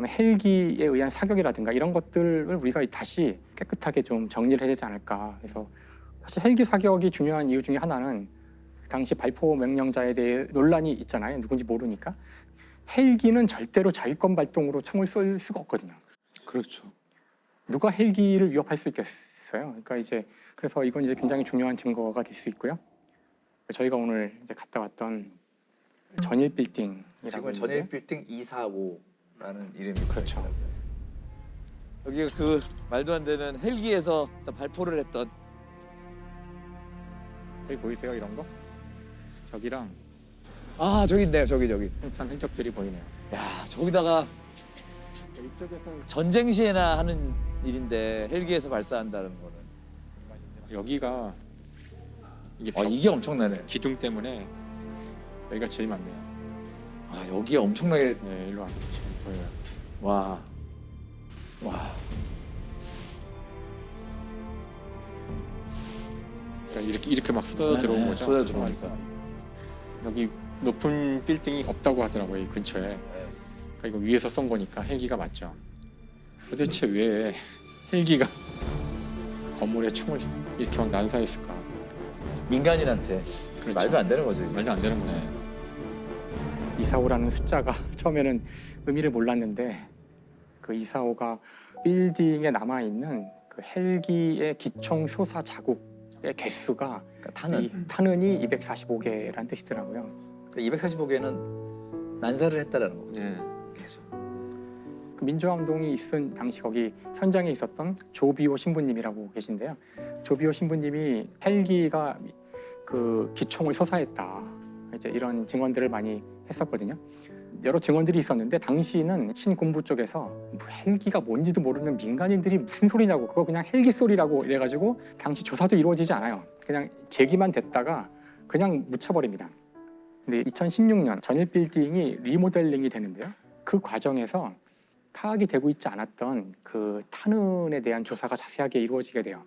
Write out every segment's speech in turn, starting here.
그다음에 헬기에 의한 사격이라든가 이런 것들을 우리가 다시 깨끗하게 좀 정리를 해야 되지 않을까. 그래서 사실 헬기 사격이 중요한 이유 중에 하나는 당시 발포 명령자에 대해 논란이 있잖아요. 누군지 모르니까. 헬기는 절대로 자위권 발동으로 총을 쏠 수가 없거든요. 그렇죠. 누가 헬기를 위협할 수 있겠어요? 그러니까 이제 그래서 이건 이제 굉장히 중요한 증거가 될 수 있고요. 저희가 오늘 이제 갔다 왔던 전일 빌딩이라고 지금 있는데 전일 빌딩 245라는 이름이 그렇죠. 여기가 그 말도 안 되는 헬기에서 발포를 했던. 여기 보이세요? 이런 거? 저기랑 아 저기 있네요. 저기. 비슷한 흔적들이 보이네요. 야 저기다가 이쪽에서 전쟁 시에나 하는 일인데 헬기에서 발사한다는 거는. 여기가 이게 이게 엄청나네. 기둥 때문에 여기가 제일 많네요. 아 여기 엄청나게. 네, 일로 와서 지금 보여요. 와. 그러니까 이렇게 막 쏟아져 들어온 거죠. 쏟아 들어오니까. 여기 높은 빌딩이 없다고 하더라고요, 이 근처에. 그러니까 이거 위에서 쏜 거니까 헬기가 맞죠. 도대체 왜 헬기가 건물에 총을 이렇게 막 난사했을까? 민간인한테 그렇죠. 말도 안 되는 거죠. 이게. 말도 안 되는 거죠. 245라는 숫자가 처음에는 의미를 몰랐는데 그 245가 빌딩에 남아 있는 그 헬기의 기총 솟아 자국의 개수가 그러니까 탄은이 245개라는 뜻이더라고요. 245개는 난사를 했다라는 거죠. 네. 계속. 그 민주화운동이 있은 당시 거기 현장에 있었던 조비오 신부님이라고 계신데요. 조비오 신부님이 헬기가 그 기총을 솟아했다. 이제 이런 증언들을 많이 했었거든요. 여러 증언들이 있었는데 당시는 신군부 쪽에서 뭐 헬기가 뭔지도 모르는 민간인들이 무슨 소리냐고 그거 그냥 헬기 소리라고 이래가지고 당시 조사도 이루어지지 않아요. 그냥 제기만 됐다가 그냥 묻혀버립니다. 근데 2016년 전일 빌딩이 리모델링이 되는데요. 그 과정에서 파악이 되고 있지 않았던 그 탄은에 대한 조사가 자세하게 이루어지게 돼요.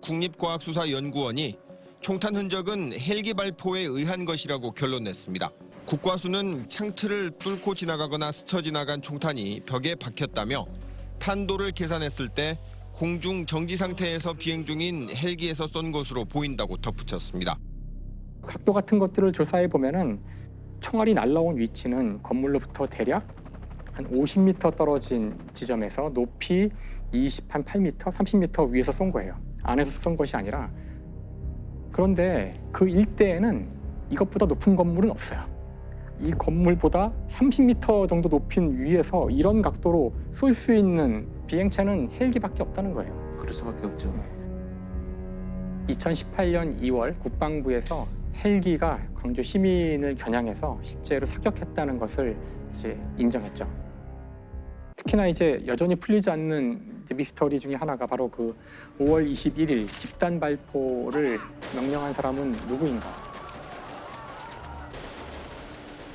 국립과학수사연구원이 총탄 흔적은 헬기 발포에 의한 것이라고 결론냈습니다. 국과수는 창틀을 뚫고 지나가거나 스쳐 지나간 총탄이 벽에 박혔다며 탄도를 계산했을 때 공중 정지 상태에서 비행 중인 헬기에서 쏜 것으로 보인다고 덧붙였습니다. 각도 같은 것들을 조사해 보면은 총알이 날라온 위치는 건물로부터 대략 한 50m 떨어진 지점에서 높이 28m, 30m 위에서 쏜 거예요. 안에서 쏜 것이 아니라. 그런데 그 일대에는 이것보다 높은 건물은 없어요. 이 건물보다 30m 정도 높인 위에서 이런 각도로 쏠 수 있는 비행체는 헬기밖에 없다는 거예요. 그럴 수밖에 없죠. 2018년 2월 국방부에서 헬기가 광주 시민을 겨냥해서 실제로 사격했다는 것을 이제 인정했죠. 특히나 이제 여전히 풀리지 않는 이제 미스터리 중에 하나가 바로 그 5월 21일 집단 발포를 명령한 사람은 누구인가?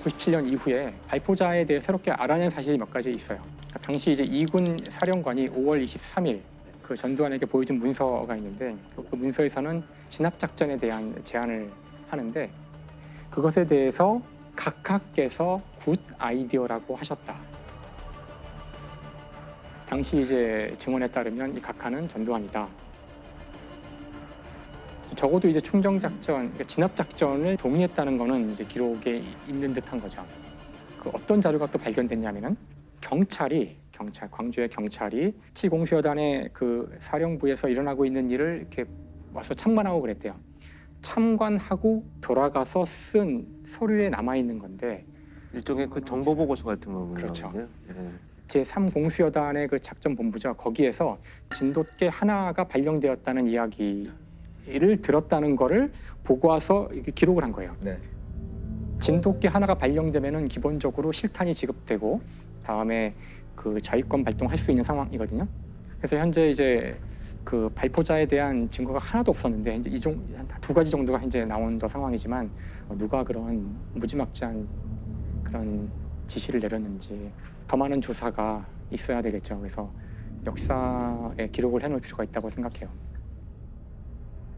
97년 이후에 발포자에 대해 새롭게 알아낸 사실이 몇 가지 있어요. 당시 이제 이군 사령관이 5월 23일 그 전두환에게 보여준 문서가 있는데 그 문서에서는 진압 작전에 대한 제안을 하는데 그것에 대해서 각하께서 굿 아이디어라고 하셨다. 당시 이제 증언에 따르면 이 각하는 전두환이다. 적어도 이제 충정 작전, 그러니까 진압 작전을 동의했다는 거는 이제 기록에 있는 듯한 거죠. 그 어떤 자료가 또 발견됐냐면은 광주의 경찰이 7공수여단의 그 사령부에서 일어나고 있는 일을 이렇게 와서 참관하고 그랬대요. 참관하고 돌아가서 쓴 서류에 남아 있는 건데 일종의 그 정보 보고서 같은 거군요. 그렇죠. 예. 제3공수여단의 그 작전 본부죠. 거기에서 진돗개 하나가 발령되었다는 이야기를 들었다는 거를 보고 와서 이렇게 기록을 한 거예요. 네. 진돗개 하나가 발령되면은 기본적으로 실탄이 지급되고 다음에 그 자위권 발동할 수 있는 상황이거든요. 그래서 현재 이제 그 발포자에 대한 증거가 하나도 없었는데 이제 두 가지 정도가 현재 나온 상황이지만 누가 그런 무지막지한 그런 지시를 내렸는지 더 많은 조사가 있어야 되겠죠. 그래서 역사에 기록을 해놓을 필요가 있다고 생각해요.